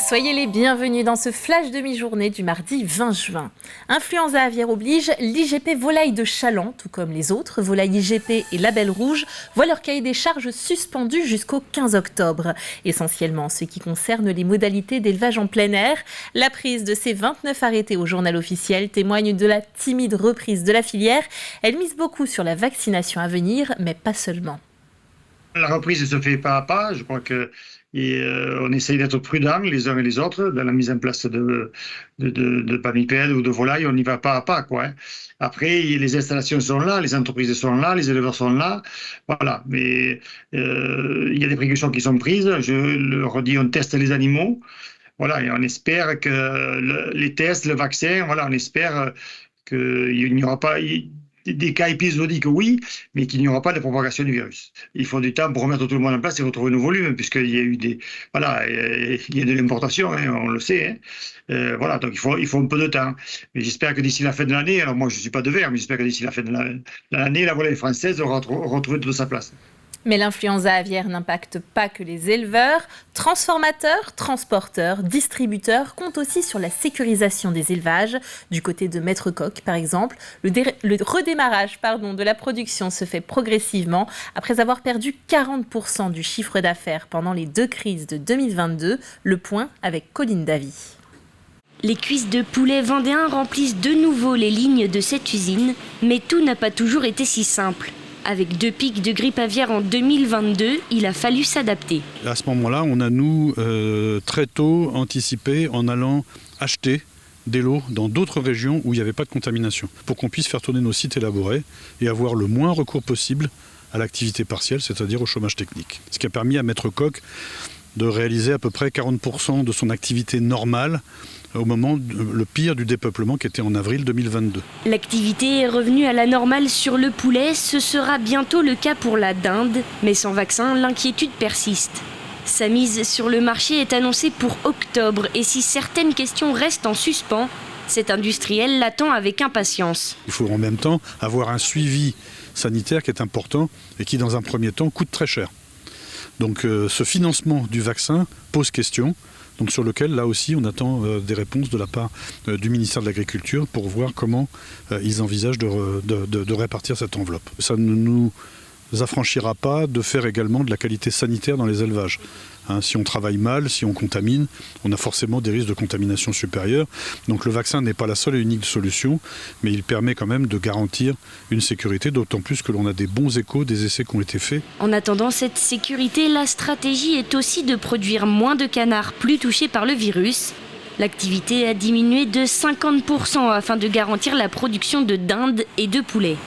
Soyez les bienvenus dans ce flash de mi-journée du mardi 20 juin. Influenza aviaire oblige, l'IGP Volaille de Chaland, tout comme les autres volailles IGP et Label Rouge, voient leur cahier des charges suspendu jusqu'au 15 octobre. Essentiellement en ce qui concerne les modalités d'élevage en plein air. La prise de ces 29 arrêtés au journal officiel témoigne de la timide reprise de la filière. Elle mise beaucoup sur la vaccination à venir, mais pas seulement. La reprise se fait pas à pas. Je crois que on essaye d'être prudents les uns et les autres dans la mise en place de palmipèdes ou de volailles. On y va pas à pas, quoi. Après, les installations sont là, les entreprises sont là, les éleveurs sont là. Voilà. Mais il y a des précautions qui sont prises. Je le redis, on teste les animaux. Voilà. Et on espère que les tests, le vaccin, voilà, on espère qu'il n'y aura pas des cas épisodiques, oui, mais qu'il n'y aura pas de propagation du virus. Il faut du temps pour remettre tout le monde en place et retrouver nos volumes, puisqu'il y a eu il y a de l'importation, hein, on le sait. Hein. Voilà, donc il faut un peu de temps. Mais j'espère que d'ici la fin de l'année, alors moi je ne suis pas de verre, mais j'espère que d'ici la fin de l'année, la volaille française aura retrouvé toute sa place. Mais l'influenza aviaire n'impacte pas que les éleveurs. Transformateurs, transporteurs, distributeurs comptent aussi sur la sécurisation des élevages. Du côté de Maître Coq, par exemple, le redémarrage de la production se fait progressivement après avoir perdu 40% du chiffre d'affaires pendant les deux crises de 2022. Le point avec Colline Davy. Les cuisses de poulet vendéens remplissent de nouveau les lignes de cette usine, mais tout n'a pas toujours été si simple. Avec 2 pics de grippe aviaire en 2022, il a fallu s'adapter. À ce moment-là, on a, nous, très tôt anticipé en allant acheter des lots dans d'autres régions où il n'y avait pas de contamination, pour qu'on puisse faire tourner nos sites élaborés et avoir le moins recours possible à l'activité partielle, c'est-à-dire au chômage technique. Ce qui a permis à Maître Coq de réaliser à peu près 40% de son activité normale au moment le pire du dépeuplement qui était en avril 2022. L'activité est revenue à la normale sur le poulet, ce sera bientôt le cas pour la dinde, mais sans vaccin, l'inquiétude persiste. Sa mise sur le marché est annoncée pour octobre et si certaines questions restent en suspens, cet industriel l'attend avec impatience. Il faut en même temps avoir un suivi sanitaire qui est important et qui dans un premier temps coûte très cher. Donc ce financement du vaccin pose question. Donc sur lequel, là aussi, on attend des réponses de la part du ministère de l'Agriculture pour voir comment ils envisagent de répartir cette enveloppe. Ça ne nous affranchira pas de faire également de la qualité sanitaire dans les élevages. Si on travaille mal, si on contamine, on a forcément des risques de contamination supérieurs. Donc le vaccin n'est pas la seule et unique solution, mais il permet quand même de garantir une sécurité, d'autant plus que l'on a des bons échos des essais qui ont été faits. En attendant cette sécurité, la stratégie est aussi de produire moins de canards plus touchés par le virus. L'activité a diminué de 50% afin de garantir la production de dindes et de poulets.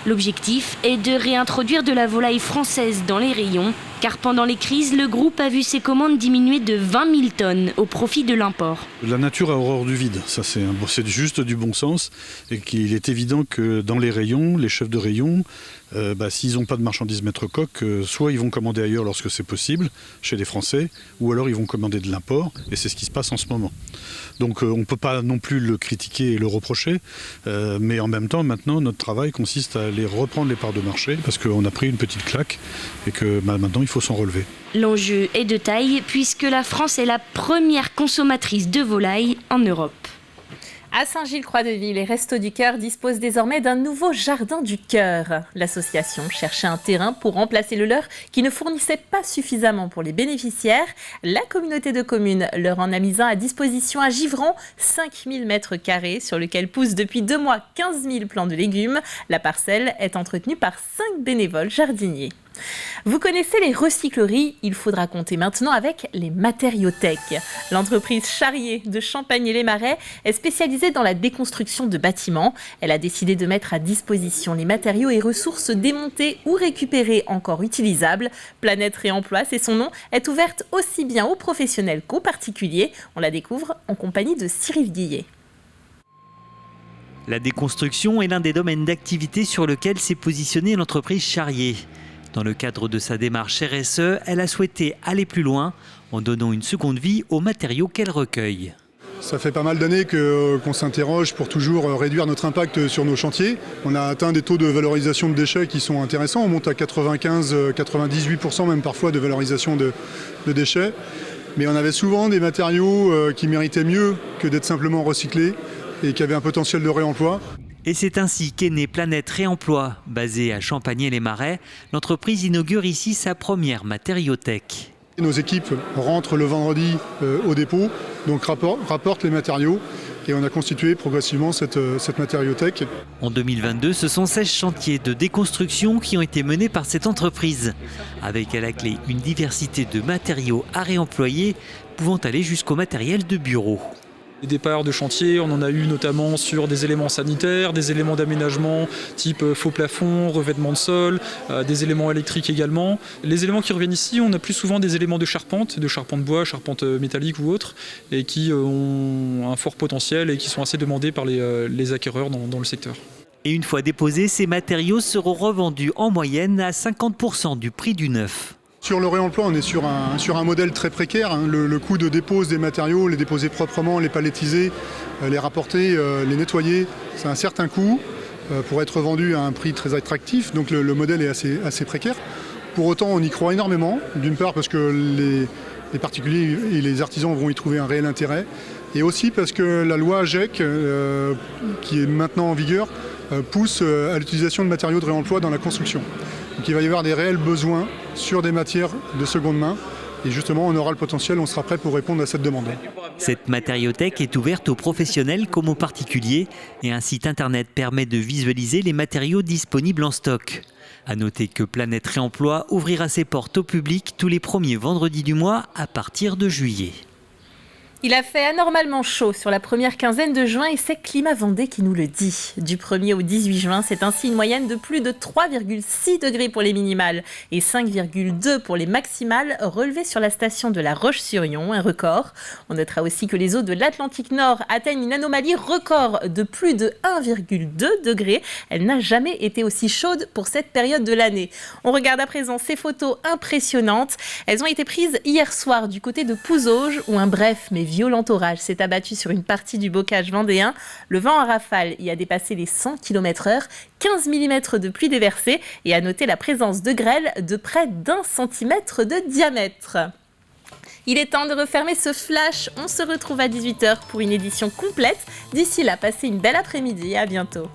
L'objectif est de réintroduire de la volaille française dans les rayons, car pendant les crises, le groupe a vu ses commandes diminuer de 20 000 tonnes au profit de l'import. La nature a horreur du vide, ça c'est juste du bon sens, et qu'il est évident que dans les rayons, les chefs de rayon, s'ils n'ont pas de marchandises Maître Coq, soit ils vont commander ailleurs lorsque c'est possible, chez les Français, ou alors ils vont commander de l'import, et c'est ce qui se passe en ce moment. Donc on ne peut pas non plus le critiquer et le reprocher, mais en même temps, maintenant, notre travail consiste à aller reprendre les parts de marché, parce qu'on a pris une petite claque, et que maintenant, il faut s'en relever. L'enjeu est de taille, puisque la France est la première consommatrice de volaille en Europe. À Saint-Gilles-Croix-de-Vie, les Restos du Cœur disposent désormais d'un nouveau jardin du cœur. L'association cherchait un terrain pour remplacer le leur qui ne fournissait pas suffisamment pour les bénéficiaires. La communauté de communes leur en a mis un à disposition à Givran, 5000 m² sur lequel poussent depuis 2 mois 15 000 plants de légumes. La parcelle est entretenue par 5 bénévoles jardiniers. Vous connaissez les recycleries, il faudra compter maintenant avec les matériothèques. L'entreprise Charrier de Champagne-les-Marais est spécialisée dans la déconstruction de bâtiments. Elle a décidé de mettre à disposition les matériaux et ressources démontés ou récupérés encore utilisables. Planète Réemploi, c'est son nom, est ouverte aussi bien aux professionnels qu'aux particuliers. On la découvre en compagnie de Cyril Guillet. La déconstruction est l'un des domaines d'activité sur lequel s'est positionnée l'entreprise Charrier. Dans le cadre de sa démarche RSE, elle a souhaité aller plus loin en donnant une seconde vie aux matériaux qu'elle recueille. Ça fait pas mal d'années qu'on s'interroge pour toujours réduire notre impact sur nos chantiers. On a atteint des taux de valorisation de déchets qui sont intéressants. On monte à 95-98% même parfois de valorisation de déchets. Mais on avait souvent des matériaux qui méritaient mieux que d'être simplement recyclés et qui avaient un potentiel de réemploi. Et c'est ainsi qu'est née Planète Réemploi. Basée à Champagné-les-Marais, l'entreprise inaugure ici sa première matériothèque. Nos équipes rentrent le vendredi au dépôt, donc rapportent les matériaux. Et on a constitué progressivement cette matériothèque. En 2022, ce sont 16 chantiers de déconstruction qui ont été menés par cette entreprise, avec à la clé une diversité de matériaux à réemployer, pouvant aller jusqu'au matériel de bureau. Les départs de chantier, on en a eu notamment sur des éléments sanitaires, des éléments d'aménagement type faux plafond, revêtement de sol, des éléments électriques également. Les éléments qui reviennent ici, on a plus souvent des éléments de charpente bois, charpente métallique ou autre, et qui ont un fort potentiel et qui sont assez demandés par les acquéreurs dans le secteur. Et une fois déposés, ces matériaux seront revendus en moyenne à 50% du prix du neuf. Sur le réemploi, on est sur un modèle très précaire. Le coût de dépose des matériaux, les déposer proprement, les palettiser, les rapporter, les nettoyer, c'est un certain coût pour être vendu à un prix très attractif. Donc le modèle est assez précaire. Pour autant, on y croit énormément. D'une part parce que les particuliers et les artisans vont y trouver un réel intérêt. Et aussi parce que la loi AGEC, qui est maintenant en vigueur, pousse à l'utilisation de matériaux de réemploi dans la construction. Donc il va y avoir des réels besoins sur des matières de seconde main. Et justement, on aura le potentiel, on sera prêt pour répondre à cette demande. Cette matériothèque est ouverte aux professionnels comme aux particuliers et un site internet permet de visualiser les matériaux disponibles en stock. À noter que Planète Réemploi ouvrira ses portes au public tous les premiers vendredis du mois à partir de juillet. Il a fait anormalement chaud sur la première quinzaine de juin et c'est Climat Vendée qui nous le dit. Du 1er au 18 juin, c'est ainsi une moyenne de plus de 3,6 degrés pour les minimales et 5,2 pour les maximales relevées sur la station de La Roche-sur-Yon, un record. On notera aussi que les eaux de l'Atlantique Nord atteignent une anomalie record de plus de 1,2 degrés. Elle n'a jamais été aussi chaude pour cette période de l'année. On regarde à présent ces photos impressionnantes. Elles ont été prises hier soir du côté de Pouzauges où un bref mais violent orage s'est abattu sur une partie du bocage vendéen. Le vent en rafale y a dépassé les 100 km/h, 15 mm de pluie déversée et à noter la présence de grêle de près d'1 centimètre de diamètre. Il est temps de refermer ce flash. On se retrouve à 18h pour une édition complète. D'ici là, passez une belle après-midi et à bientôt.